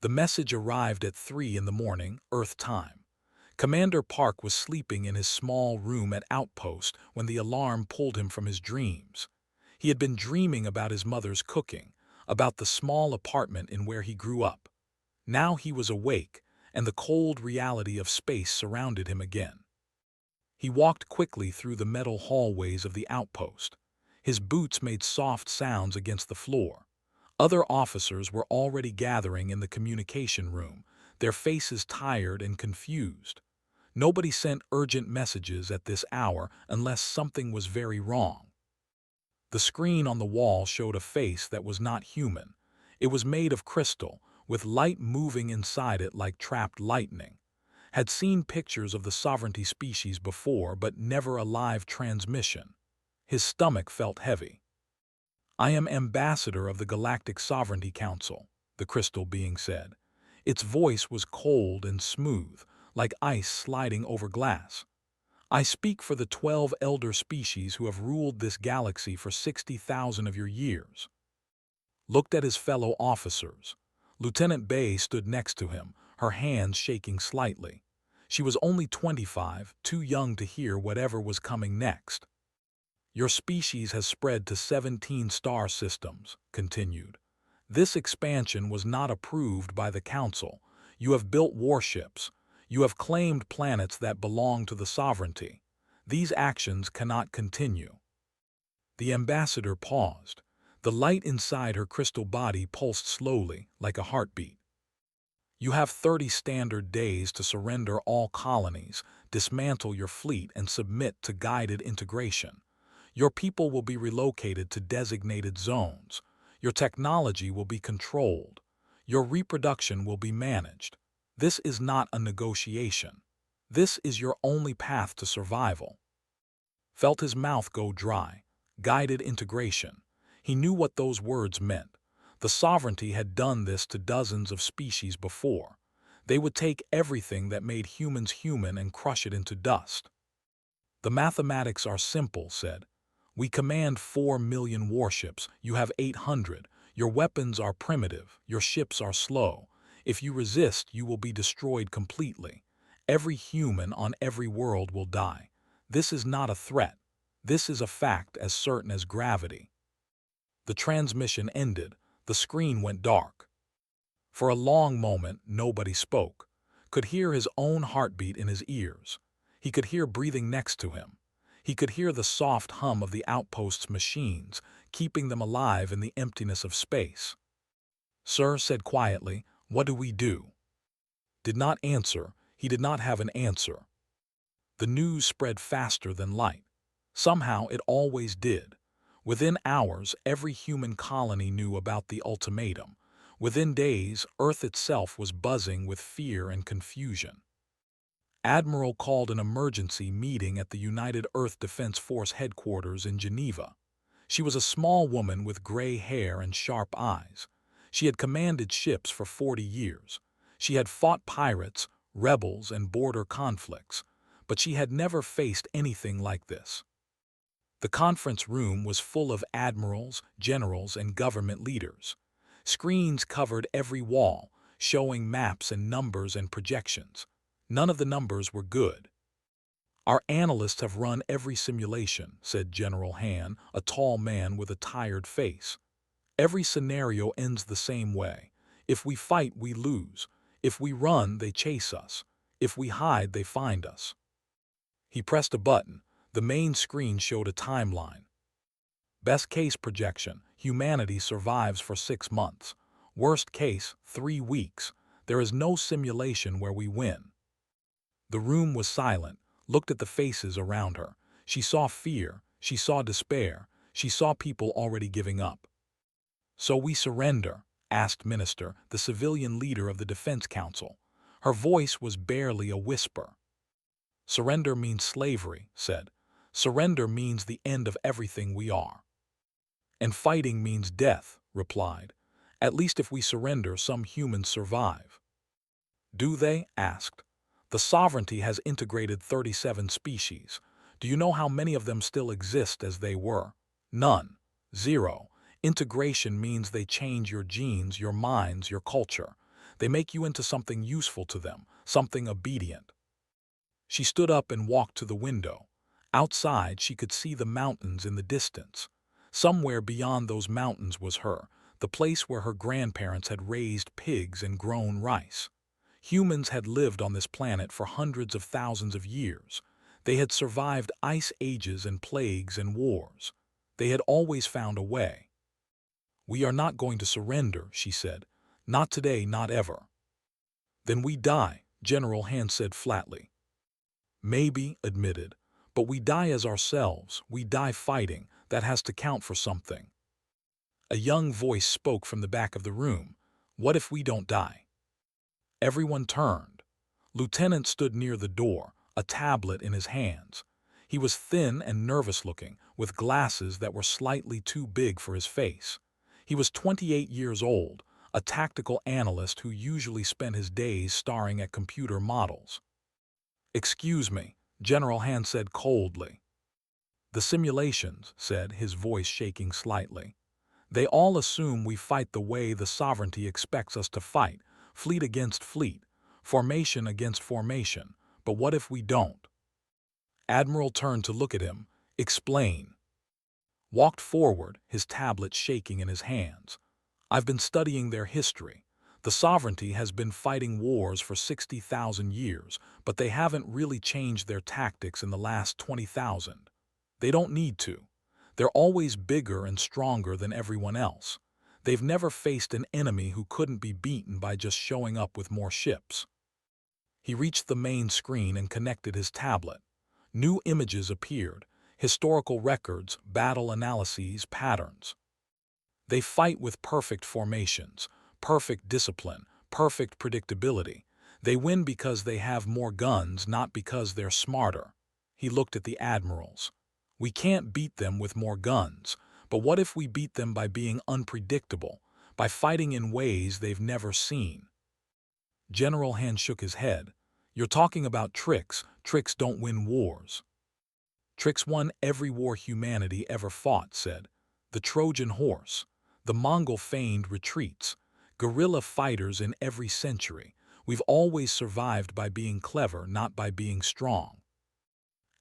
The message arrived at 3 in the morning, Earth time. Commander Park was sleeping in his small room at Outpost when the alarm pulled him from his dreams. He had been dreaming about his mother's cooking, about the small apartment in where he grew up. Now he was awake, and the cold reality of space surrounded him again. He walked quickly through the metal hallways of the outpost. His boots made soft sounds against the floor. Other officers were already gathering in the communication room, their faces tired and confused. Nobody sent urgent messages at this hour unless something was very wrong. The screen on the wall showed a face that was not human. It was made of crystal, with light moving inside it like trapped lightning. Had seen pictures of the sovereignty species before, but never a live transmission. His stomach felt heavy. "I am ambassador of the Galactic Sovereignty Council," the crystal being said. Its voice was cold and smooth, like ice sliding over glass. "I speak for the 12 elder species who have ruled this galaxy for 60,000 of your years." Looked at his fellow officers. Lieutenant Bay stood next to him, her hands shaking slightly. She was only 25, too young to hear whatever was coming next. "Your species has spread to 17 star systems," continued. "This expansion was not approved by the Council. You have built warships. You have claimed planets that belong to the sovereignty. These actions cannot continue." The ambassador paused. The light inside her crystal body pulsed slowly, like a heartbeat. "You have 30 standard days to surrender all colonies, dismantle your fleet, and submit to guided integration. Your people will be relocated to designated zones. Your technology will be controlled. Your reproduction will be managed. This is not a negotiation. This is your only path to survival." Felt his mouth go dry. Guided integration. He knew what those words meant. The sovereignty had done this to dozens of species before. They would take everything that made humans human and crush it into dust. "The mathematics are simple," said. "We command 4 million warships. You have 800. Your weapons are primitive. Your ships are slow. If you resist, you will be destroyed completely. Every human on every world will die. This is not a threat. This is a fact as certain as gravity." The transmission ended. The screen went dark. For a long moment, nobody spoke. Could hear his own heartbeat in his ears. He could hear breathing next to him. He could hear the soft hum of the outpost's machines, keeping them alive in the emptiness of space. "Sir," said quietly, "what do we do?" Did not answer. He did not have an answer. The news spread faster than light. Somehow it always did. Within hours, every human colony knew about the ultimatum. Within days, Earth itself was buzzing with fear and confusion. Admiral called an emergency meeting at the United Earth Defense Force headquarters in Geneva. She was a small woman with gray hair and sharp eyes. She had commanded ships for 40 years. She had fought pirates, rebels, and border conflicts, but she had never faced anything like this. The conference room was full of admirals, generals, and government leaders. Screens covered every wall, showing maps and numbers and projections. None of the numbers were good. "Our analysts have run every simulation," said General Han, a tall man with a tired face. "Every scenario ends the same way. If we fight, we lose. If we run, they chase us. If we hide, they find us." He pressed a button. The main screen showed a timeline. Best case projection: humanity survives for 6 months. Worst case: 3 weeks. There is no simulation where we win. The room was silent. Looked at the faces around her. She saw fear. She saw despair. She saw people already giving up. "So we surrender?" asked Minister, the civilian leader of the Defense Council. Her voice was barely a whisper. "Surrender means slavery," said. "Surrender means the end of everything we are." "And fighting means death," replied. "At least if we surrender, some humans survive." "Do they?" asked. "The sovereignty has integrated 37 species. Do you know how many of them still exist as they were? None. 0. Integration means they change your genes, your minds, your culture. They make you into something useful to them, something obedient. She stood up and walked to the window. Outside, she could see the mountains in the distance. Somewhere beyond those mountains was the place where her grandparents had raised pigs and grown rice. Humans had lived on this planet for hundreds of thousands of years. They had survived ice ages and plagues and wars. They had always found a way. "We are not going to surrender," she said. "Not today, not ever." "Then we die," General Han said flatly. "Maybe," admitted, "but we die as ourselves. We die fighting. That has to count for something." A young voice spoke from the back of the room. "What if we don't die?" Everyone turned. Lieutenant stood near the door, a tablet in his hands. He was thin and nervous-looking, with glasses that were slightly too big for his face. He was 28 years old, a tactical analyst who usually spent his days staring at computer models. "Excuse me," General Han said coldly. "The simulations," said, his voice shaking slightly. "They all assume we fight the way the sovereignty expects us to fight, fleet against fleet, formation against formation. But what if we don't?" Admiral turned to look at him. "Explain." Walked forward, his tablet shaking in his hands. "I've been studying their history. The sovereignty has been fighting wars for 60,000 years, but they haven't really changed their tactics in the last 20,000. They don't need to. They're always bigger and stronger than everyone else. They've never faced an enemy who couldn't be beaten by just showing up with more ships." He reached the main screen and connected his tablet. New images appeared, historical records, battle analyses, patterns. They fight with perfect formations, perfect discipline, perfect predictability. They win because they have more guns, not because they're smarter. He looked at the admirals. "We can't beat them with more guns, but what if we beat them by being unpredictable, by fighting in ways they've never seen?" General Han shook his head. "You're talking about tricks. Tricks don't win wars." "Tricks won every war humanity ever fought," said. "The Trojan horse, the Mongol feigned retreats, guerrilla fighters in every century. We've always survived by being clever, not by being strong."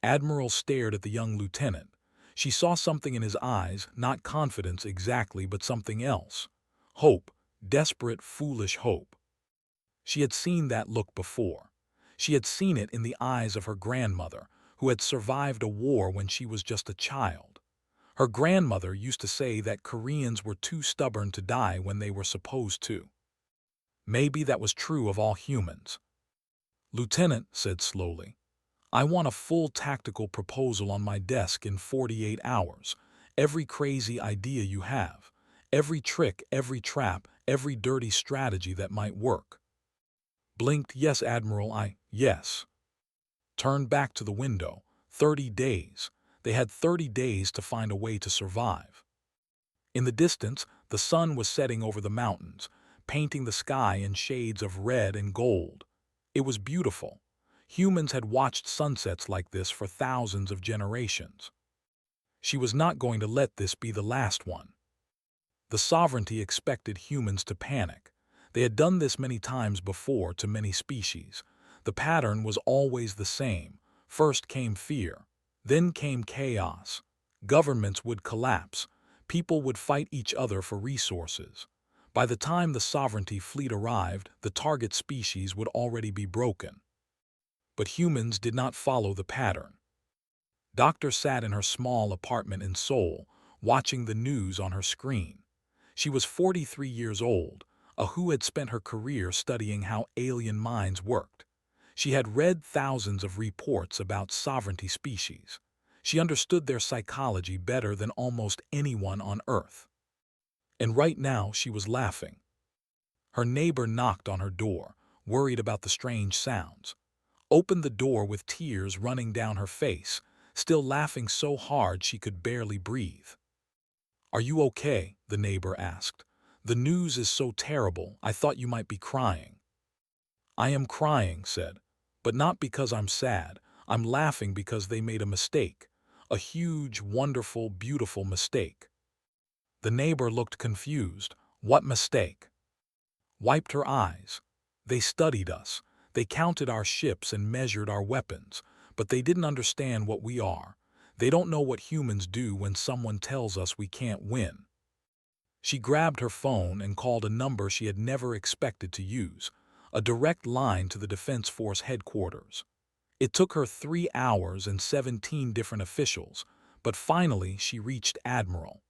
Admiral stared at the young lieutenant. She saw something in his eyes, not confidence exactly, but something else. Hope, desperate, foolish hope. She had seen that look before. She had seen it in the eyes of her grandmother, who had survived a war when she was just a child. Her grandmother used to say that Koreans were too stubborn to die when they were supposed to. Maybe that was true of all humans. "Lieutenant," said slowly, "I want a full tactical proposal on my desk in 48 hours. Every crazy idea you have. Every trick, every trap, every dirty strategy that might work." Blinked. "Yes, Admiral, yes." Turned back to the window. 30 days. They had 30 days to find a way to survive. In the distance, the sun was setting over the mountains, painting the sky in shades of red and gold. It was beautiful. Humans had watched sunsets like this for thousands of generations. She was not going to let this be the last one. The sovereignty expected humans to panic. They had done this many times before to many species. The pattern was always the same. First came fear. Then came chaos. Governments would collapse. People would fight each other for resources. By the time the sovereignty fleet arrived, the target species would already be broken. But humans did not follow the pattern. Doctor sat in her small apartment in Seoul, watching the news on her screen. She was 43 years old, who had spent her career studying how alien minds worked. She had read thousands of reports about sovereignty species. She understood their psychology better than almost anyone on Earth. And right now she was laughing. Her neighbor knocked on her door, worried about the strange sounds. Opened the door with tears running down her face, still laughing so hard she could barely breathe. "Are you okay?" the neighbor asked. "The news is so terrible, I thought you might be crying." "I am crying," said, "but not because I'm sad. I'm laughing because they made a mistake. A huge, wonderful, beautiful mistake." The neighbor looked confused. "What mistake?" Wiped her eyes. They studied us. They counted our ships and measured our weapons, but they didn't understand what we are. They don't know what humans do when someone tells us we can't win. She grabbed her phone and called a number she had never expected to use, a direct line to the Defense Force headquarters. It took her 3 hours and 17 different officials, but finally she reached Admiral.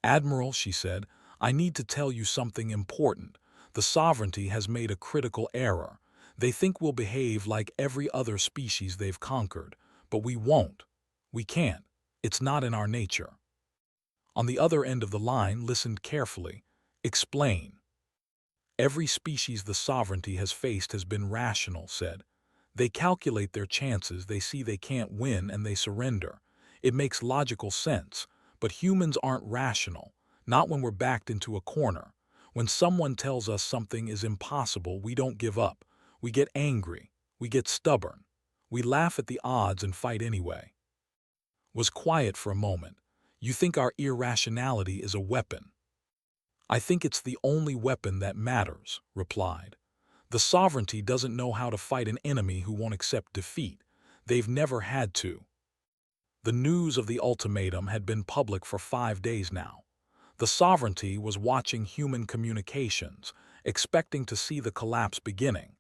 "Admiral," she said, "I need to tell you something important. The Sovereignty has made a critical error. They think we'll behave like every other species they've conquered, but we won't. We can't. It's not in our nature." On the other end of the line listened carefully. "Explain." "Every species the Sovereignty has faced has been rational," said. "They calculate their chances, they see they can't win, and they surrender. It makes logical sense, but humans aren't rational, not when we're backed into a corner. When someone tells us something is impossible, we don't give up. We get angry. We get stubborn. We laugh at the odds and fight anyway." Was quiet for a moment. "You think our irrationality is a weapon?" "I think it's the only weapon that matters," replied. "The Sovereignty doesn't know how to fight an enemy who won't accept defeat. They've never had to." The news of the ultimatum had been public for 5 days now. The Sovereignty was watching human communications, expecting to see the collapse beginning.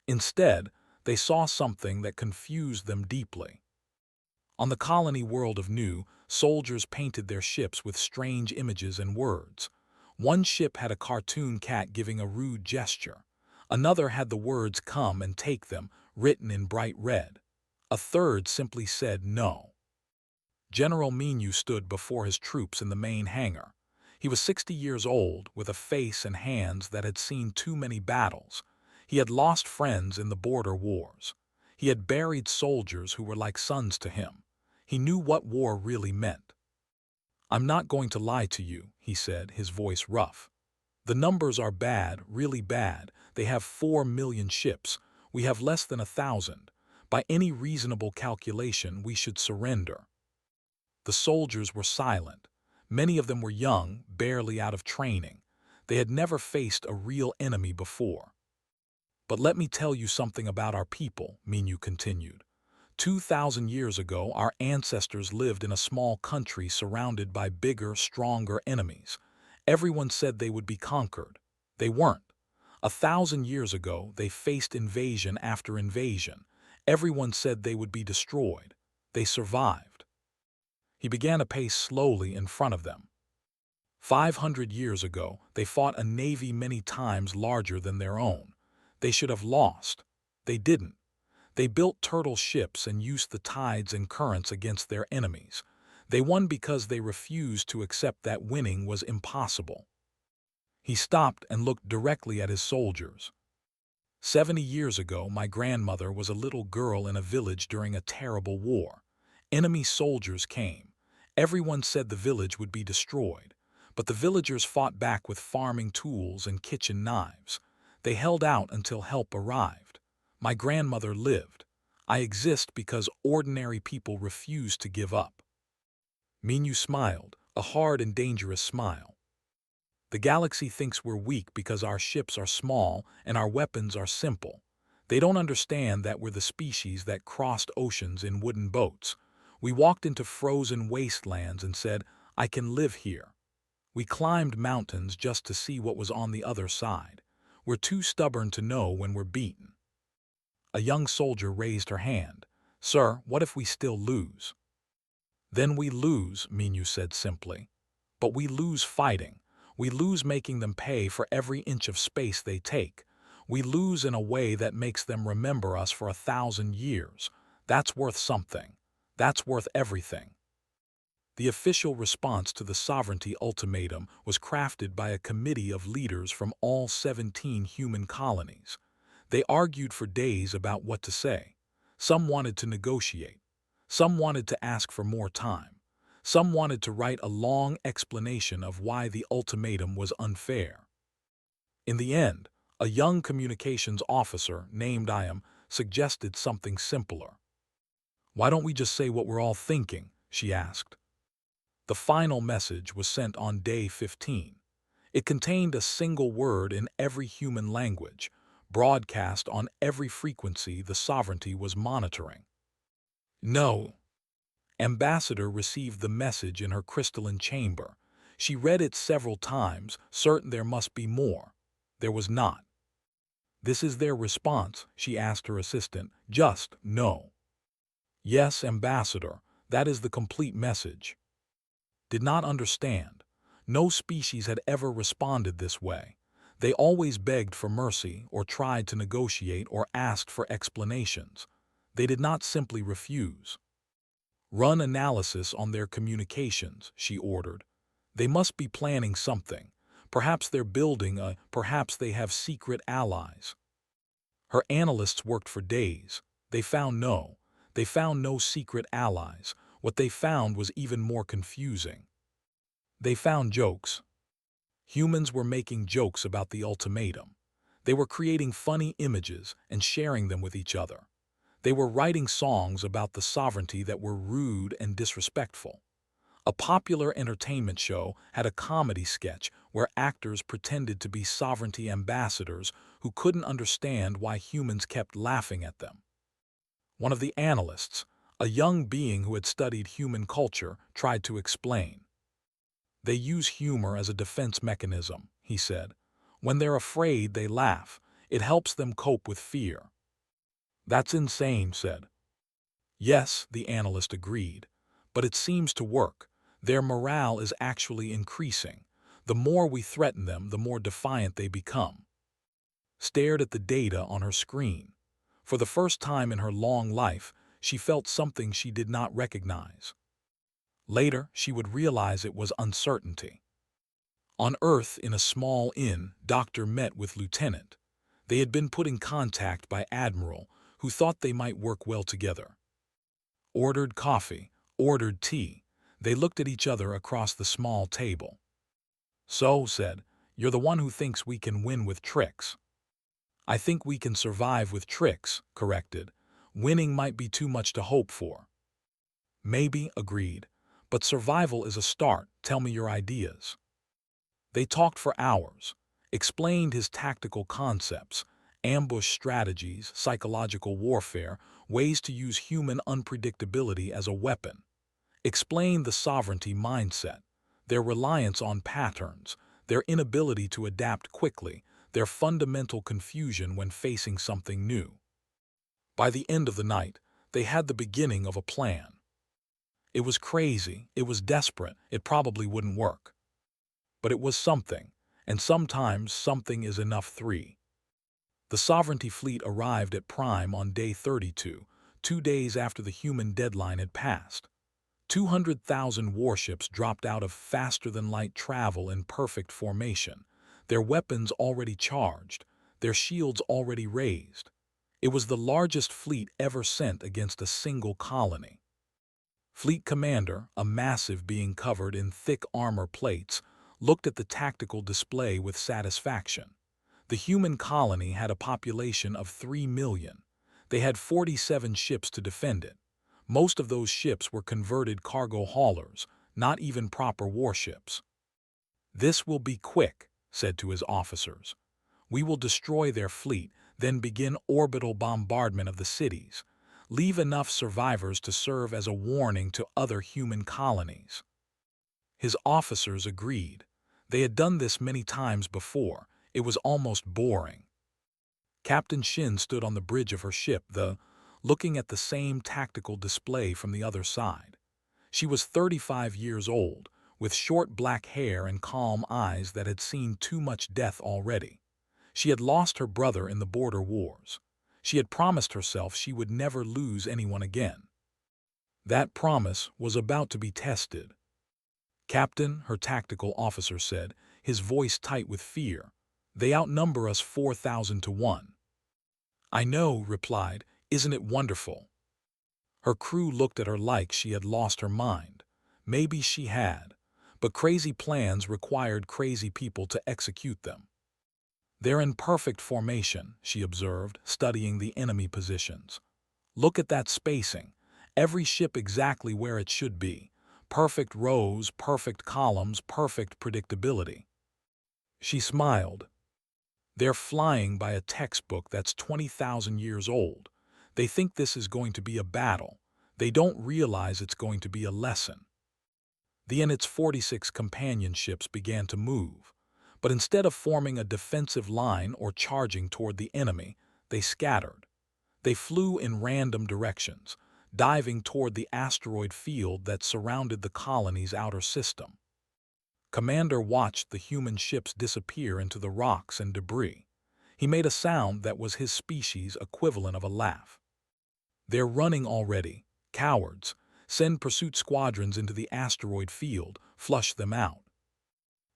Instead, they saw something that confused them deeply. On the colony world of Nu, soldiers painted their ships with strange images and words. One ship had a cartoon cat giving a rude gesture. Another had the words "come and take them" written in bright red. A third simply said no. General Menu stood before his troops in the main hangar. He was 60 years old, with a face and hands that had seen too many battles. He had lost friends in the border wars. He had buried soldiers who were like sons to him. He knew what war really meant. "I'm not going to lie to you," he said, his voice rough. "The numbers are bad, really bad. They have 4 million ships. We have less than 1,000. By any reasonable calculation, we should surrender." The soldiers were silent. Many of them were young, barely out of training. They had never faced a real enemy before. "But let me tell you something about our people," Menu continued. 2,000 years ago, our ancestors lived in a small country surrounded by bigger, stronger enemies. Everyone said they would be conquered. They weren't. 1,000 years ago, they faced invasion after invasion. Everyone said they would be destroyed. They survived. He began to pace slowly in front of them. 500 years ago, they fought a navy many times larger than their own. They should have lost. They didn't. They built turtle ships and used the tides and currents against their enemies. They won because they refused to accept that winning was impossible. He stopped and looked directly at his soldiers. 70 years ago, my grandmother was a little girl in a village during a terrible war. Enemy soldiers came. Everyone said the village would be destroyed, but the villagers fought back with farming tools and kitchen knives. They held out until help arrived. My grandmother lived. I exist because ordinary people refuse to give up." Minu smiled, a hard and dangerous smile. "The galaxy thinks we're weak because our ships are small and our weapons are simple. They don't understand that we're the species that crossed oceans in wooden boats. We walked into frozen wastelands and said, 'I can live here.' We climbed mountains just to see what was on the other side. We're too stubborn to know when we're beaten." A young soldier raised her hand. "Sir, what if we still lose?" "Then we lose," Minu said simply. "But we lose fighting. We lose making them pay for every inch of space they take. We lose in a way that makes them remember us for 1,000 years. That's worth something. That's worth everything." The official response to the Sovereignty ultimatum was crafted by a committee of leaders from all 17 human colonies. They argued for days about what to say. Some wanted to negotiate. Some wanted to ask for more time. Some wanted to write a long explanation of why the ultimatum was unfair. In the end, a young communications officer named Iam suggested something simpler. "Why don't we just say what we're all thinking?" she asked. The final message was sent on day 15. It contained a single word in every human language: broadcast on every frequency the sovereignty was monitoring. No. Ambassador received the message in her crystalline chamber. She read it several times, certain there must be more. There was not. This is their response, she asked her assistant. Just no. Yes, Ambassador, that is the complete message. Did not understand. No species had ever responded this way. They always begged for mercy or tried to negotiate or asked for explanations. They did not simply refuse. Run analysis on their communications, she ordered. They must be planning something. Perhaps they're building perhaps they have secret allies. Her analysts worked for days. They found no secret allies. What they found was even more confusing. They found jokes. Humans were making jokes about the ultimatum. They were creating funny images and sharing them with each other. They were writing songs about the sovereignty that were rude and disrespectful. A popular entertainment show had a comedy sketch where actors pretended to be sovereignty ambassadors who couldn't understand why humans kept laughing at them. One of the analysts, a young being who had studied human culture, tried to explain. They use humor as a defense mechanism, he said. When they're afraid, they laugh. It helps them cope with fear. That's insane, said. Yes, the analyst agreed. But it seems to work. Their morale is actually increasing. The more we threaten them, the more defiant they become. Stared at the data on her screen. For the first time in her long life, she felt something she did not recognize. Later, she would realize it was uncertainty. On Earth, in a small inn, Doctor met with Lieutenant. They had been put in contact by Admiral, who thought they might work well together. Ordered coffee, ordered tea. They looked at each other across the small table. So, said, you're the one who thinks we can win with tricks. I think we can survive with tricks, corrected. Winning might be too much to hope for. Maybe, agreed. But survival is a start. Tell me your ideas. They talked for hours, explained his tactical concepts, ambush strategies, psychological warfare, ways to use human unpredictability as a weapon. Explained the sovereignty mindset, their reliance on patterns, their inability to adapt quickly, their fundamental confusion when facing something new. By the end of the night, they had the beginning of a plan. It was crazy, it was desperate, it probably wouldn't work. But it was something, and sometimes something is enough. 3. The Sovereignty fleet arrived at Prime on day 32, 2 days after the human deadline had passed. 200,000 warships dropped out of faster-than-light travel in perfect formation, their weapons already charged, their shields already raised. It was the largest fleet ever sent against a single colony. Fleet commander, a massive being covered in thick armor plates, looked at the tactical display with satisfaction. The human colony had a population of 3 million. They had 47 ships to defend it. Most of those ships were converted cargo haulers, not even proper warships. This will be quick, said to his officers. We will destroy their fleet, then begin orbital bombardment of the cities. Leave enough survivors to serve as a warning to other human colonies. His officers agreed. They had done this many times before. It was almost boring. Captain Shin stood on the bridge of her ship, looking at the same tactical display from the other side. She was 35 years old, with short black hair and calm eyes that had seen too much death already. She had lost her brother in the border wars. She had promised herself she would never lose anyone again. That promise was about to be tested. Captain, her tactical officer said, his voice tight with fear, they outnumber us 4,000 to 1. I know, replied, isn't it wonderful? Her crew looked at her like she had lost her mind. Maybe she had, but crazy plans required crazy people to execute them. They're in perfect formation, she observed, studying the enemy positions. Look at that spacing. Every ship exactly where it should be. Perfect rows, perfect columns, perfect predictability. She smiled. They're flying by a textbook that's 20,000 years old. They think this is going to be a battle. They don't realize it's going to be a lesson. The its 46 companion ships began to move, but instead of forming a defensive line or charging toward the enemy, they scattered. They flew in random directions, diving toward the asteroid field that surrounded the colony's outer system. Commander watched the human ships disappear into the rocks and debris. He made a sound that was his species' equivalent of a laugh. They're running already. Cowards. Send pursuit squadrons into the asteroid field. Flush them out.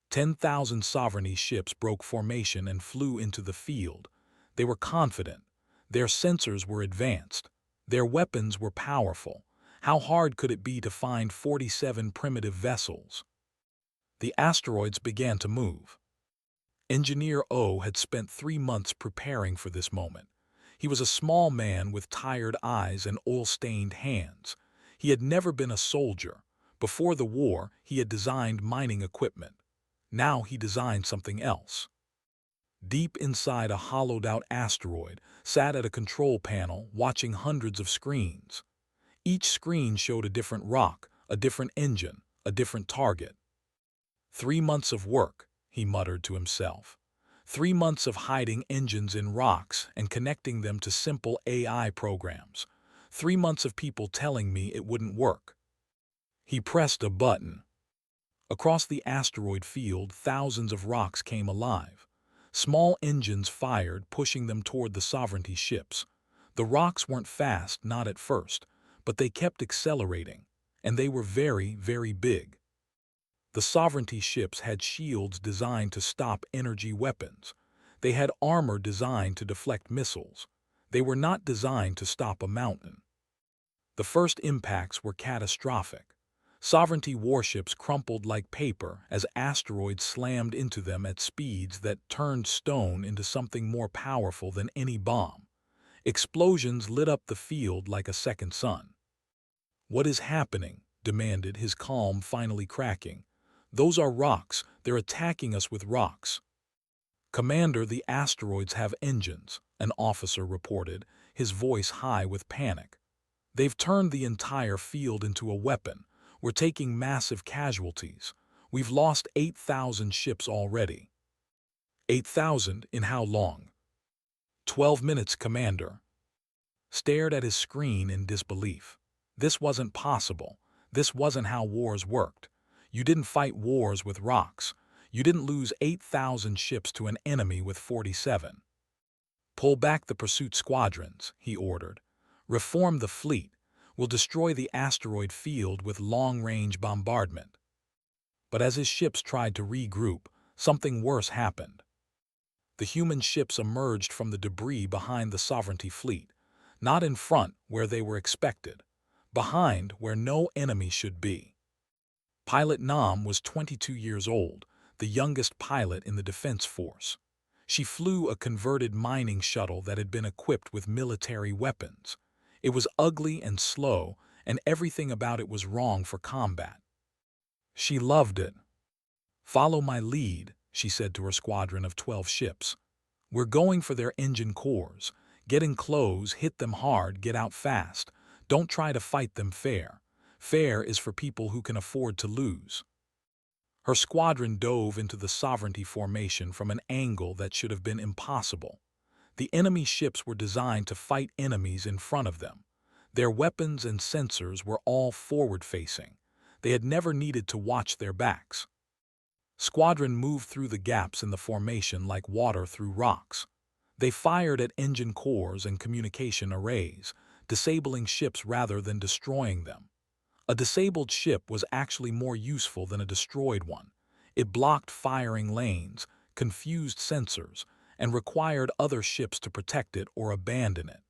10,000 sovereignty ships broke formation and flew into the field. They were confident. Their sensors were advanced. Their weapons were powerful. How hard could it be to find 47 primitive vessels? The asteroids began to move. Engineer O had spent 3 months preparing for this moment. He was a small man with tired eyes and oil-stained hands. He had never been a soldier. Before the war, he had designed mining equipment. Now he designed something else. Deep inside a hollowed-out asteroid, sat at a control panel watching hundreds of screens. Each screen showed a different rock, a different engine, a different target. 3 months of work, he muttered to himself. 3 months of hiding engines in rocks and connecting them to simple AI programs. 3 months of people telling me it wouldn't work. He pressed a button. Across the asteroid field, thousands of rocks came alive. Small engines fired, pushing them toward the sovereignty ships. The rocks weren't fast, not at first, but they kept accelerating, and they were very, very big. The sovereignty ships had shields designed to stop energy weapons. They had armor designed to deflect missiles. They were not designed to stop a mountain. The first impacts were catastrophic. Sovereignty warships crumpled like paper as asteroids slammed into them at speeds that turned stone into something more powerful than any bomb. Explosions lit up the field like a second sun. "What is happening?" demanded, his calm finally cracking. "Those are rocks. They're attacking us with rocks." "Commander, the asteroids have engines," an officer reported, his voice high with panic. "They've turned the entire field into a weapon. We're taking massive casualties. We've lost 8,000 ships already." 8,000 in how long? 12 minutes, Commander. Stared at his screen in disbelief. This wasn't possible. This wasn't how wars worked. You didn't fight wars with rocks. You didn't lose 8,000 ships to an enemy with 47. "Pull back the pursuit squadrons," he ordered. "Reform the fleet. We'll destroy the asteroid field with long-range bombardment." But as his ships tried to regroup, something worse happened. The human ships emerged from the debris behind the sovereignty fleet, not in front where they were expected, behind where no enemy should be. Pilot Nam was 22 years old, the youngest pilot in the defense force. She flew a converted mining shuttle that had been equipped with military weapons. It was ugly and slow, and everything about it was wrong for combat. She loved it. "Follow my lead," she said to her squadron of 12 ships. "We're going for their engine cores. Get in close, hit them hard, get out fast. Don't try to fight them fair. Fair is for people who can afford to lose." Her squadron dove into the sovereignty formation from an angle that should have been impossible. The enemy ships were designed to fight enemies in front of them. Their weapons and sensors were all forward-facing. They had never needed to watch their backs. Squadron moved through the gaps in the formation like water through rocks. They fired at engine cores and communication arrays, disabling ships rather than destroying them. A disabled ship was actually more useful than a destroyed one. It blocked firing lanes, confused sensors, and required other ships to protect it or abandon it.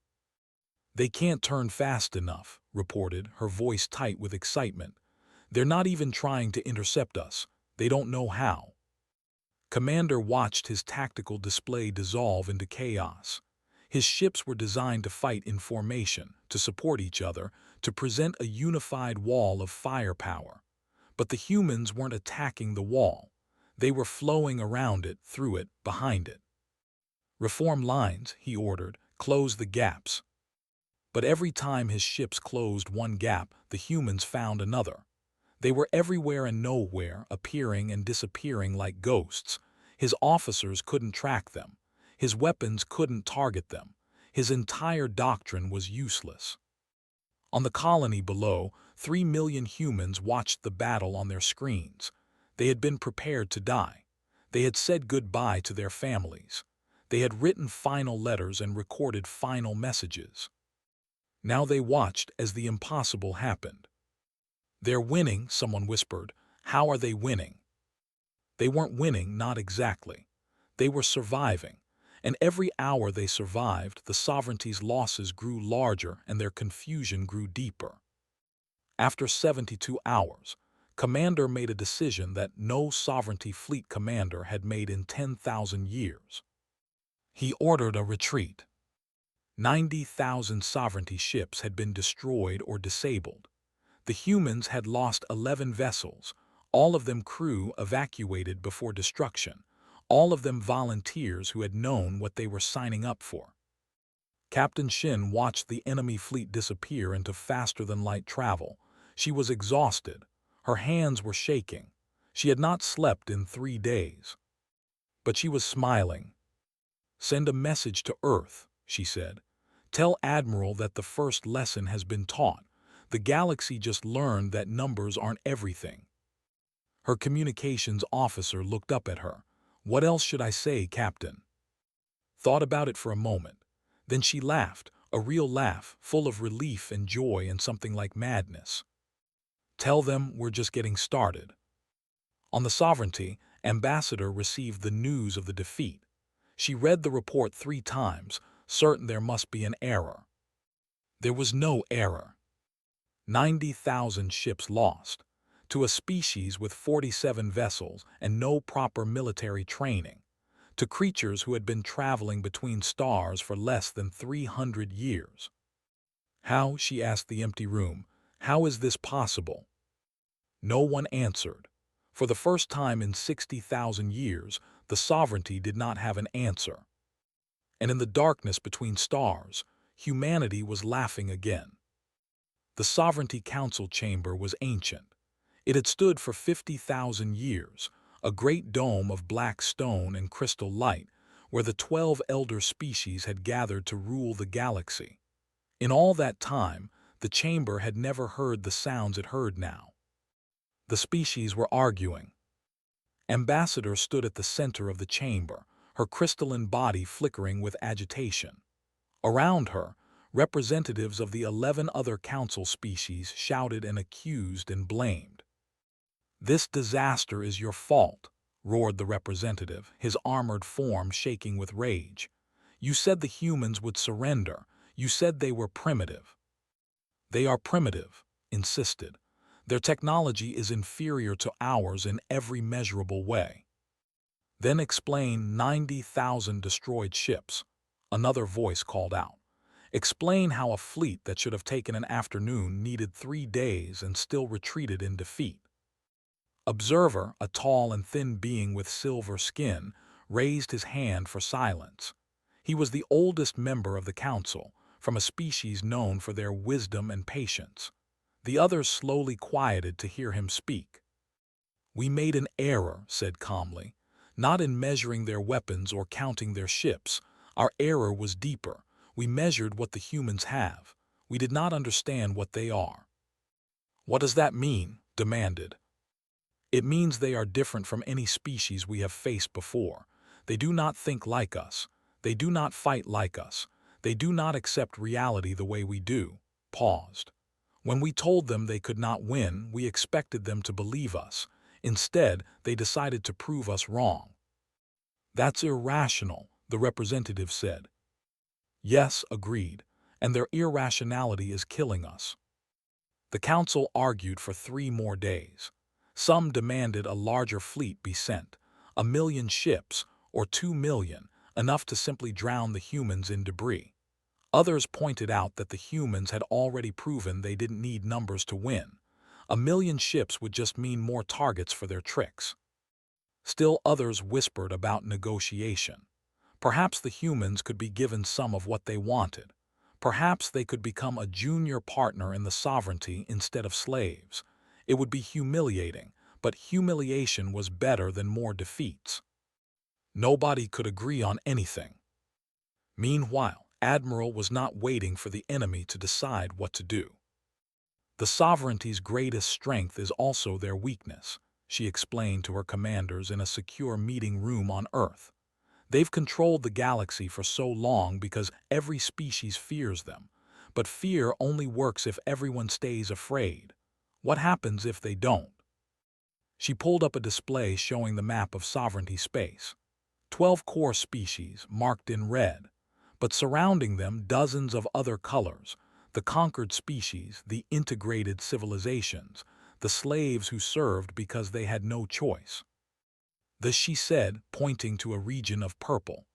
"They can't turn fast enough," reported, her voice tight with excitement. "They're not even trying to intercept us. They don't know how." Commander watched his tactical display dissolve into chaos. His ships were designed to fight in formation, to support each other, to present a unified wall of firepower. But the humans weren't attacking the wall. They were flowing around it, through it, behind it. Reform lines, he ordered, close the gaps. But every time his ships closed one gap, the humans found another. They were everywhere and nowhere, appearing and disappearing like ghosts. His officers couldn't track them. His weapons couldn't target them. His entire doctrine was useless. On the colony below, 3 million humans watched the battle on their screens. They had been prepared to die. They had said goodbye to their families. They had written final letters and recorded final messages. Now they watched as the impossible happened. "They're winning," someone whispered. "How are they winning?" They weren't winning, not exactly. They were surviving. And every hour they survived, the sovereignty's losses grew larger and their confusion grew deeper. After 72 hours, Commander made a decision that no sovereignty fleet commander had made in 10,000 years. He ordered a retreat. 90,000 sovereignty ships had been destroyed or disabled. The humans had lost 11 vessels, all of them crew evacuated before destruction, all of them volunteers who had known what they were signing up for. Captain Shin watched the enemy fleet disappear into faster-than-light travel. She was exhausted. Her hands were shaking. She had not slept in 3 days. But she was smiling. "Send a message to Earth," she said. "Tell Admiral that the first lesson has been taught. The galaxy just learned that numbers aren't everything." Her communications officer looked up at her. "What else should I say, Captain?" Thought about it for a moment. Then she laughed, a real laugh, full of relief and joy and something like madness. "Tell them we're just getting started." On the Sovereignty, Ambassador received the news of the defeat. She read the report 3 times, certain there must be an error. There was no error. 90,000 ships lost, to a species with 47 vessels and no proper military training, to creatures who had been traveling between stars for less than 300 years. "How?" she asked the empty room. "How is this possible?" No one answered. For the first time in 60,000 years, the Sovereignty did not have an answer. And in the darkness between stars, humanity was laughing again. The Sovereignty Council chamber was ancient. It had stood for 50,000 years, a great dome of black stone and crystal light, where the 12 elder species had gathered to rule the galaxy. In all that time, the chamber had never heard the sounds it heard now. The species were arguing. Ambassador stood at the center of the chamber, her crystalline body flickering with agitation. Around her, representatives of the 11 other council species shouted and accused and blamed. "This disaster is your fault," roared the representative, his armored form shaking with rage. "You said the humans would surrender. You said they were primitive." "They are primitive," insisted. "Their technology is inferior to ours in every measurable way." "Then explain 90,000 destroyed ships," another voice called out. "Explain how a fleet that should have taken an afternoon needed 3 days and still retreated in defeat." Observer, a tall and thin being with silver skin, raised his hand for silence. He was the oldest member of the council, from a species known for their wisdom and patience. The others slowly quieted to hear him speak. "We made an error," said calmly, "not in measuring their weapons or counting their ships. Our error was deeper. We measured what the humans have. We did not understand what they are." "What does that mean?" demanded. "It means they are different from any species we have faced before. They do not think like us. They do not fight like us. They do not accept reality the way we do." Paused. "When we told them they could not win, we expected them to believe us. Instead, they decided to prove us wrong." "That's irrational," the representative said. "Yes," agreed, "and their irrationality is killing us." The council argued for 3 more days. Some demanded a larger fleet be sent, 1,000,000 ships, or 2,000,000, enough to simply drown the humans in debris. Others pointed out that the humans had already proven they didn't need numbers to win. 1,000,000 ships would just mean more targets for their tricks. Still others whispered about negotiation. Perhaps the humans could be given some of what they wanted. Perhaps they could become a junior partner in the sovereignty instead of slaves. It would be humiliating, but humiliation was better than more defeats. Nobody could agree on anything. Meanwhile, Admiral was not waiting for the enemy to decide what to do. The sovereignty's greatest strength is also their weakness, she explained to her commanders in a secure meeting room on Earth. They've controlled the galaxy for so long because every species fears them, but fear only works if everyone stays afraid. What happens if they don't? She pulled up a display showing the map of sovereignty space. 12 core species marked in red, but surrounding them dozens of other colors: the conquered species, the integrated civilizations, the slaves who served because they had no choice. This she said, pointing to a region of purple.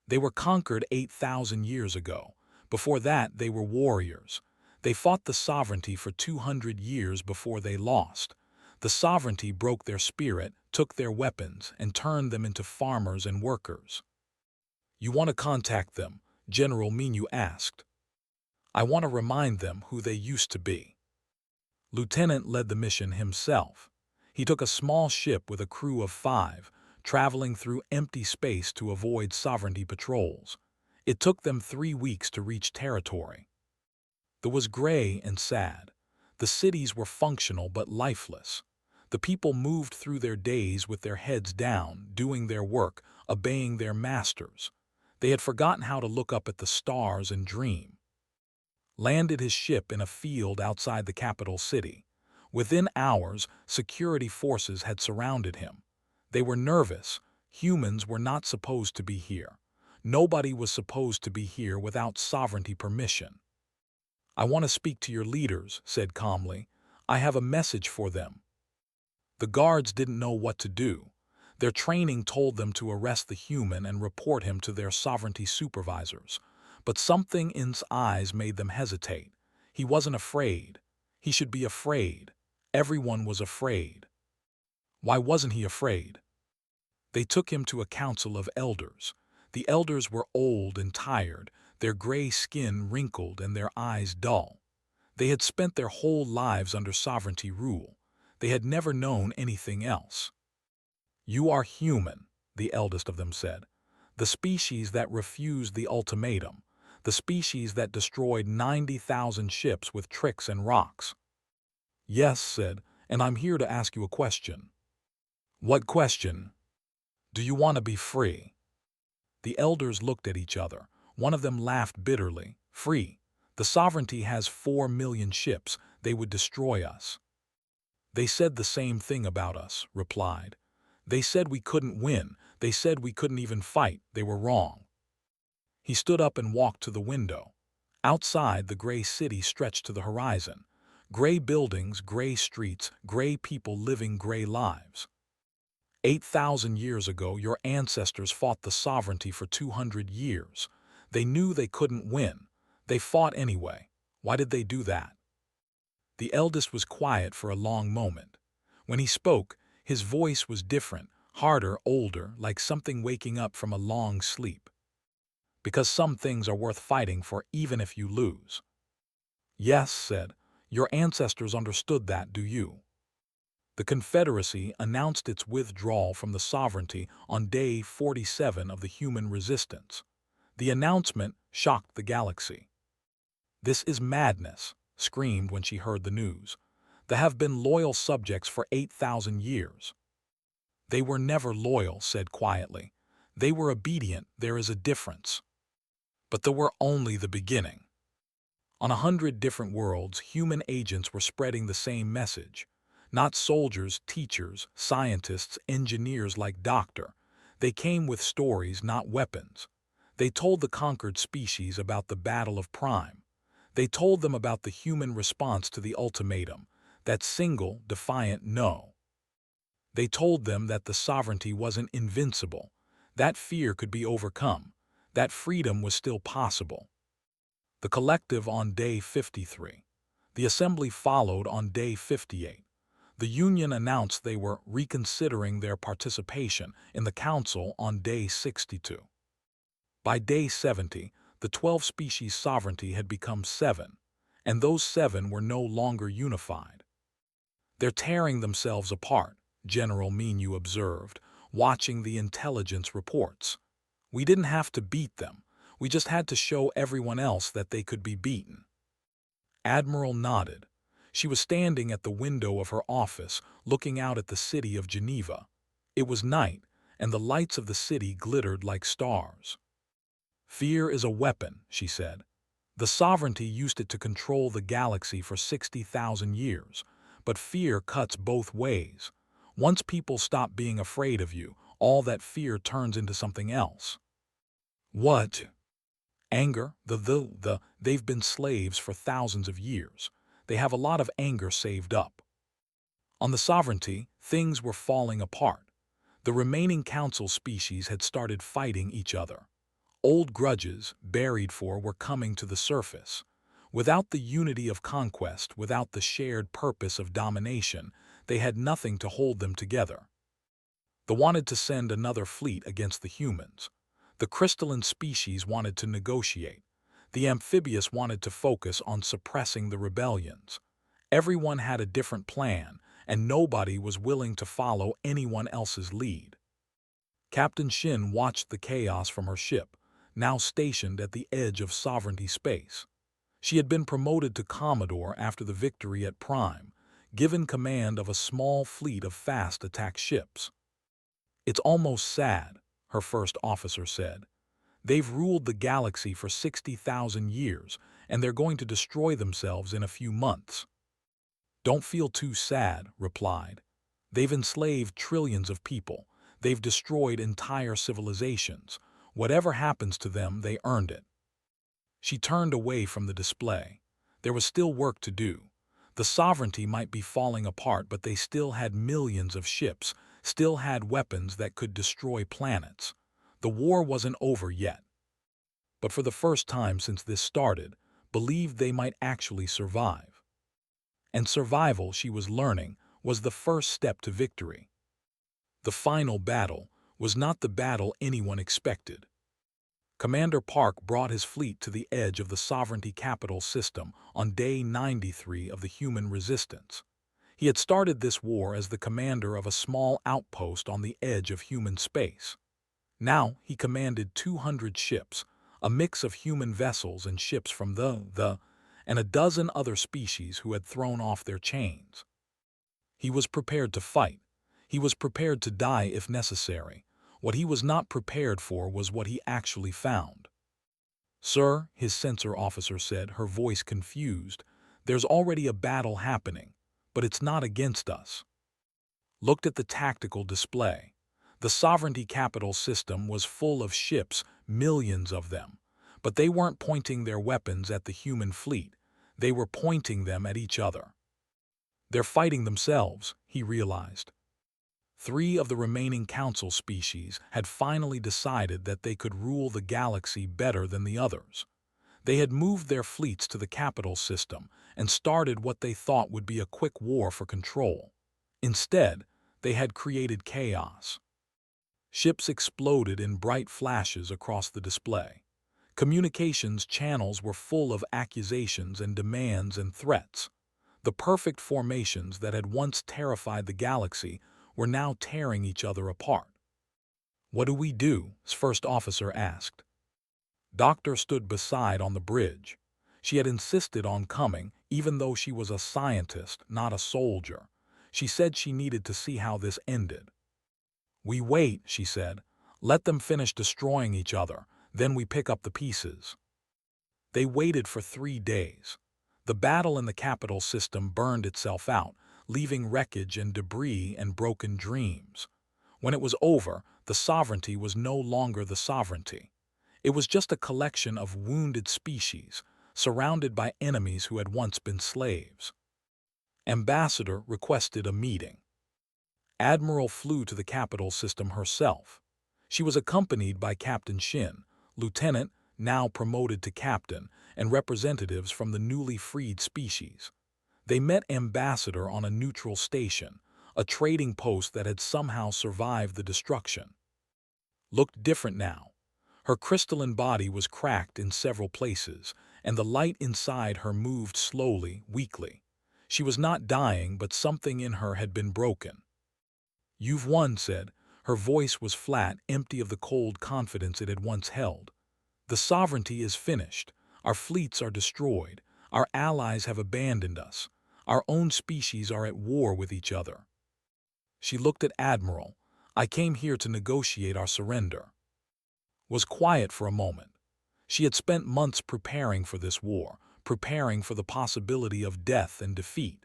They were conquered 8,000 years ago. Before that, they were warriors. They fought the sovereignty for 200 years before they lost. The sovereignty broke their spirit, took their weapons, and turned them into farmers and workers. You want to contact them? General Minu asked. I want to remind them who they used to be. Lieutenant led the mission himself. He took a small ship with a crew of 5, traveling through empty space to avoid sovereignty patrols. It took them 3 weeks to reach territory. It was gray and sad. The cities were functional but lifeless. The people moved through their days with their heads down, doing their work, obeying their masters. They had forgotten how to look up at the stars and dream. Landed his ship in a field outside the capital city. Within hours, security forces had surrounded him. They were nervous. Humans were not supposed to be here. Nobody was supposed to be here without sovereignty permission. I want to speak to your leaders, said calmly. I have a message for them. The guards didn't know what to do. Their training told them to arrest the human and report him to their sovereignty supervisors. But something in his eyes made them hesitate. He wasn't afraid. He should be afraid. Everyone was afraid. Why wasn't he afraid? They took him to a council of elders. The elders were old and tired, their gray skin wrinkled and their eyes dull. They had spent their whole lives under sovereignty rule. They had never known anything else. You are human, the eldest of them said. The species that refused the ultimatum. The species that destroyed 90,000 ships with tricks and rocks. Yes, said, and I'm here to ask you a question. What question? Do you want to be free? The elders looked at each other. One of them laughed bitterly. Free. The sovereignty has 4 million ships. They would destroy us. They said the same thing about us, replied. They said we couldn't win. They said we couldn't even fight. They were wrong. He stood up and walked to the window. Outside, the gray city stretched to the horizon. Gray buildings, gray streets, gray people living gray lives. 8,000 years ago, your ancestors fought the sovereignty for 200 years. They knew they couldn't win. They fought anyway. Why did they do that? The eldest was quiet for a long moment. When he spoke, his voice was different, harder, older, like something waking up from a long sleep. Because some things are worth fighting for even if you lose. Yes, said, your ancestors understood that, do you? The Confederacy announced its withdrawal from the sovereignty on day 47 of the human resistance. The announcement shocked the galaxy. This is madness, screamed when she heard the news. They have been loyal subjects for 8,000 years. They were never loyal, said quietly. They were obedient, there is a difference. But they were only the beginning. On 100 different worlds, human agents were spreading the same message. Not soldiers, teachers, scientists, engineers like Doctor. They came with stories, not weapons. They told the conquered species about the Battle of Prime. They told them about the human response to the ultimatum, that single, defiant no. They told them that the sovereignty wasn't invincible, that fear could be overcome, that freedom was still possible. The collective on day 53. The assembly followed on day 58. The Union announced they were reconsidering their participation in the Council on day 62. By day 70, the 12 species sovereignty had become 7, and those 7 were no longer unified. "They're tearing themselves apart," General Menu observed, watching the intelligence reports. "We didn't have to beat them. We just had to show everyone else that they could be beaten." Admiral nodded. She was standing at the window of her office, looking out at the city of Geneva. It was night, and the lights of the city glittered like stars. "Fear is a weapon," she said. "The sovereignty used it to control the galaxy for 60,000 years, but fear cuts both ways. Once people stop being afraid of you, all that fear turns into something else." "What?" "Anger. They've been slaves for thousands of years. They have a lot of anger saved up." On the sovereignty, things were falling apart. The remaining council species had started fighting each other. Old grudges, buried for, were coming to the surface. Without the unity of conquest, without the shared purpose of domination, they had nothing to hold them together. They wanted to send another fleet against the humans. The crystalline species wanted to negotiate. The amphibious wanted to focus on suppressing the rebellions. Everyone had a different plan, and nobody was willing to follow anyone else's lead. Captain Shin watched the chaos from her ship, now stationed at the edge of sovereignty space. She had been promoted to Commodore after the victory at Prime, given command of a small fleet of fast attack ships. "It's almost sad," her first officer said. "They've ruled the galaxy for 60,000 years, and they're going to destroy themselves in a few months." "Don't feel too sad," replied. "They've enslaved trillions of people. They've destroyed entire civilizations. Whatever happens to them, they earned it." She turned away from the display. There was still work to do. The sovereignty might be falling apart, but they still had millions of ships, still had weapons that could destroy planets. The war wasn't over yet. But for the first time since this started, believed they might actually survive. And survival, she was learning, was the first step to victory. The final battle was not the battle anyone expected. Commander Park brought his fleet to the edge of the sovereignty capital system on day 93 of the human resistance. He had started this war as the commander of a small outpost on the edge of human space. Now he commanded 200 ships, a mix of human vessels and ships from and a dozen other species who had thrown off their chains. He was prepared to fight. He was prepared to die if necessary. What he was not prepared for was what he actually found. "Sir," his sensor officer said, her voice confused, "there's already a battle happening, but it's not against us." Looked at the tactical display. The sovereignty capital system was full of ships, millions of them, but they weren't pointing their weapons at the human fleet. They were pointing them at each other. They're fighting themselves, he realized. 3 of the remaining council species had finally decided that they could rule the galaxy better than the others. They had moved their fleets to the capital system and started what they thought would be a quick war for control. Instead, they had created chaos. Ships exploded in bright flashes across the display. Communications channels were full of accusations and demands and threats. The perfect formations that had once terrified the galaxy were now tearing each other apart. "What do we do?" First Officer asked. Doctor stood beside on the bridge. She had insisted on coming, even though she was a scientist, not a soldier. She said she needed to see how this ended. "We wait," she said. "Let them finish destroying each other, then we pick up the pieces." They waited for 3 days. The battle in the capital system burned itself out, leaving wreckage and debris and broken dreams. When it was over, the sovereignty was no longer the sovereignty. It was just a collection of wounded species, surrounded by enemies who had once been slaves. Ambassador requested a meeting. Admiral flew to the capital system herself. She was accompanied by Captain Shin, lieutenant, now promoted to captain, and representatives from the newly freed species. They met Ambassador on a neutral station, a trading post that had somehow survived the destruction. Looked different now. Her crystalline body was cracked in several places, and the light inside her moved slowly, weakly. She was not dying, but something in her had been broken. "You've won," said. Her voice was flat, empty of the cold confidence it had once held. "The sovereignty is finished. Our fleets are destroyed. Our allies have abandoned us. Our own species are at war with each other." She looked at Admiral. "I came here to negotiate our surrender." Was quiet for a moment. She had spent months preparing for this war, preparing for the possibility of death and defeat.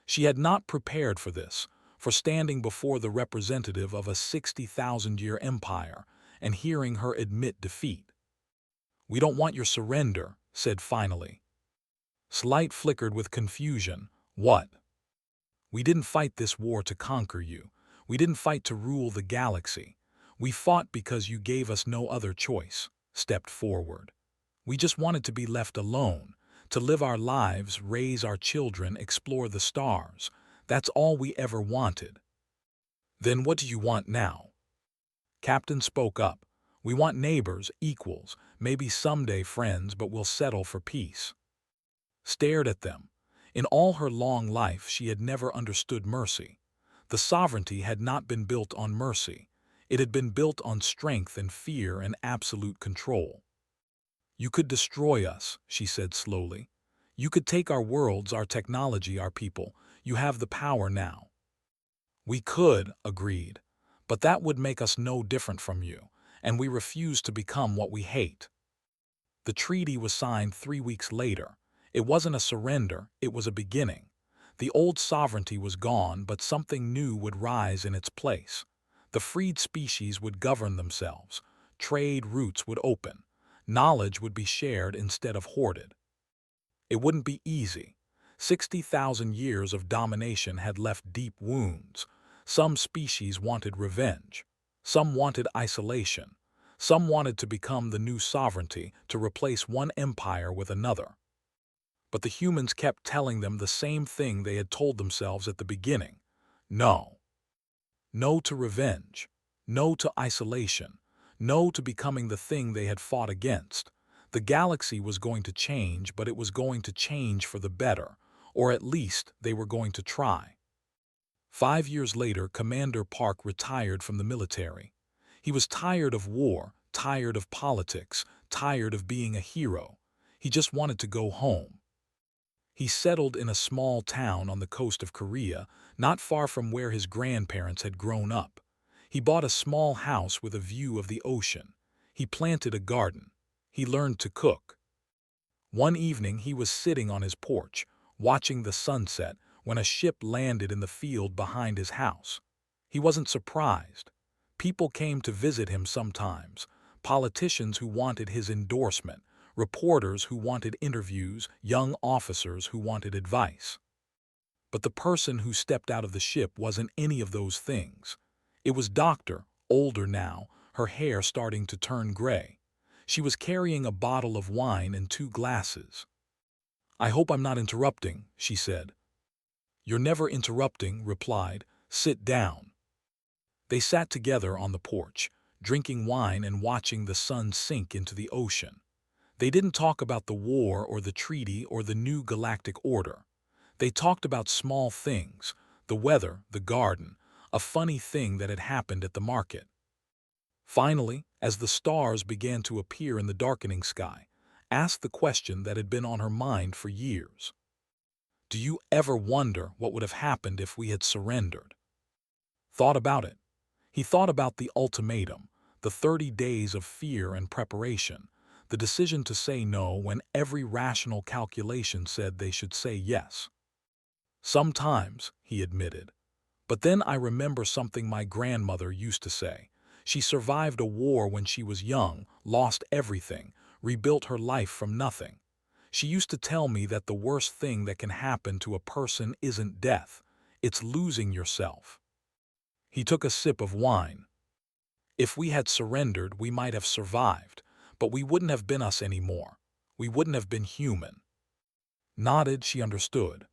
She had not prepared for this, for standing before the representative of a 60,000-year empire and hearing her admit defeat. "We don't want your surrender," said finally. Slight flickered with confusion. "What?" "We didn't fight this war to conquer you. We didn't fight to rule the galaxy. We fought because you gave us no other choice," stepped forward. "We just wanted to be left alone, to live our lives, raise our children, explore the stars. That's all we ever wanted." "Then what do you want now?" Captain spoke up. "We want neighbors, equals, maybe someday friends, but we'll settle for peace." Stared at them. In all her long life she had never understood mercy. The sovereignty had not been built on mercy. It had been built on strength and fear and absolute control. "You could destroy us," she said slowly. "You could take our worlds, our technology, our people. You have the power now." "We could," agreed, "but that would make us no different from you, and we refuse to become what we hate." The treaty was signed 3 weeks later. It wasn't a surrender, it was a beginning. The old sovereignty was gone, but something new would rise in its place. The freed species would govern themselves. Trade routes would open. Knowledge would be shared instead of hoarded. It wouldn't be easy. 60,000 years of domination had left deep wounds. Some species wanted revenge. Some wanted isolation. Some wanted to become the new sovereignty, to replace one empire with another. But the humans kept telling them the same thing they had told themselves at the beginning. No. No to revenge. No to isolation. No to becoming the thing they had fought against. The galaxy was going to change, but it was going to change for the better, or at least they were going to try. 5 years later, Commander Park retired from the military. He was tired of war, tired of politics, tired of being a hero. He just wanted to go home. He settled in a small town on the coast of Korea, not far from where his grandparents had grown up. He bought a small house with a view of the ocean. He planted a garden. He learned to cook. One evening he was sitting on his porch, watching the sunset, when a ship landed in the field behind his house. He wasn't surprised. People came to visit him sometimes, politicians who wanted his endorsement, reporters who wanted interviews, young officers who wanted advice. But the person who stepped out of the ship wasn't any of those things. It was Doctor, older now, her hair starting to turn gray. She was carrying a bottle of wine and 2 glasses. "I hope I'm not interrupting," she said. "You're never interrupting," replied. "Sit down." They sat together on the porch, drinking wine and watching the sun sink into the ocean. They didn't talk about the war or the treaty or the new galactic order. They talked about small things, the weather, the garden, a funny thing that had happened at the market. Finally, as the stars began to appear in the darkening sky, asked the question that had been on her mind for years. "Do you ever wonder what would have happened if we had surrendered?" Thought about it. He thought about the ultimatum, the 30 days of fear and preparation, the decision to say no when every rational calculation said they should say yes. "Sometimes," he admitted. "But then I remember something my grandmother used to say. She survived a war when she was young, lost everything, rebuilt her life from nothing. She used to tell me that the worst thing that can happen to a person isn't death, it's losing yourself." He took a sip of wine. "If we had surrendered, we might have survived, but we wouldn't have been us anymore. We wouldn't have been human." Nodded, she understood.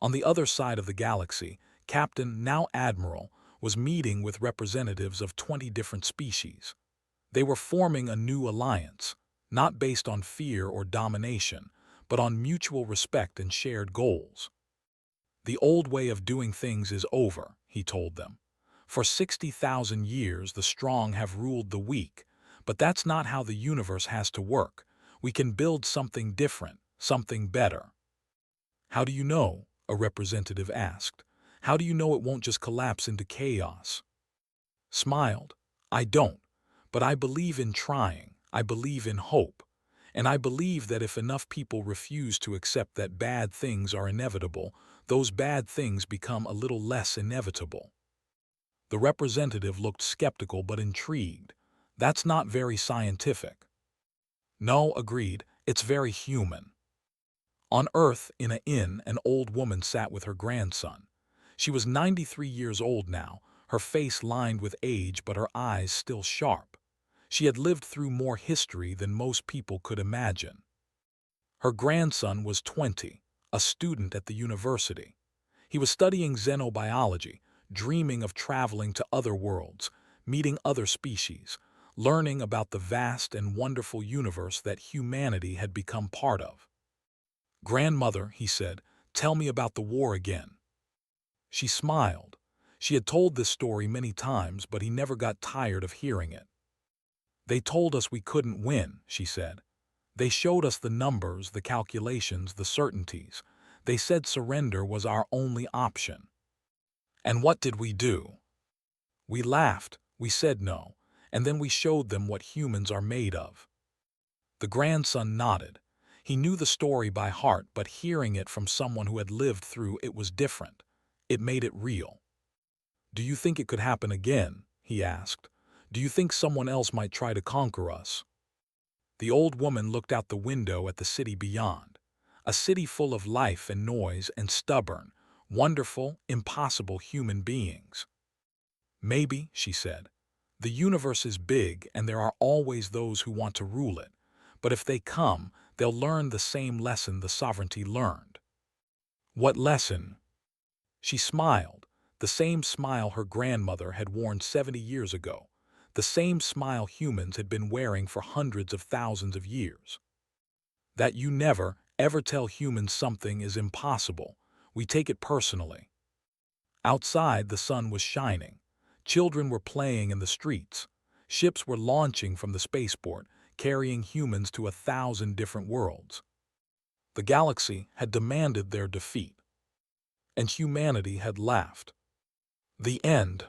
On the other side of the galaxy, Captain, now Admiral, was meeting with representatives of 20 different species. They were forming a new alliance, not based on fear or domination, but on mutual respect and shared goals. The old way of doing things is over, he told them. For 60,000 years, the strong have ruled the weak, but that's not how the universe has to work. We can build something different, something better. How do you know? A representative asked. How do you know it won't just collapse into chaos? Smiled. I don't, but I believe in trying. I believe in hope. And I believe that if enough people refuse to accept that bad things are inevitable, those bad things become a little less inevitable. The representative looked skeptical but intrigued. That's not very scientific. No, agreed, it's very human. On Earth, in an inn, an old woman sat with her grandson. She was 93 years old now, her face lined with age but her eyes still sharp. She had lived through more history than most people could imagine. Her grandson was 20, a student at the university. He was studying xenobiology, dreaming of traveling to other worlds, meeting other species, learning about the vast and wonderful universe that humanity had become part of. Grandmother, he said, tell me about the war again. She smiled. She had told this story many times, but he never got tired of hearing it. They told us we couldn't win, she said. They showed us the numbers, the calculations, the certainties. They said surrender was our only option. And what did we do? We laughed, we said no, and then we showed them what humans are made of. The grandson nodded. He knew the story by heart, but hearing it from someone who had lived through it was different. It made it real. Do you think it could happen again? He asked. Do you think someone else might try to conquer us? The old woman looked out the window at the city beyond, a city full of life and noise and stubborn, wonderful, impossible human beings. Maybe, she said. The universe is big and there are always those who want to rule it, but if they come, they'll learn the same lesson the sovereignty learned. What lesson? She smiled, the same smile her grandmother had worn 70 years ago, the same smile humans had been wearing for hundreds of thousands of years. That you never, ever tell humans something is impossible. We take it personally. Outside, the sun was shining. Children were playing in the streets. Ships were launching from the spaceport, carrying humans to 1,000 different worlds. The galaxy had demanded their defeat, and humanity had laughed. The end.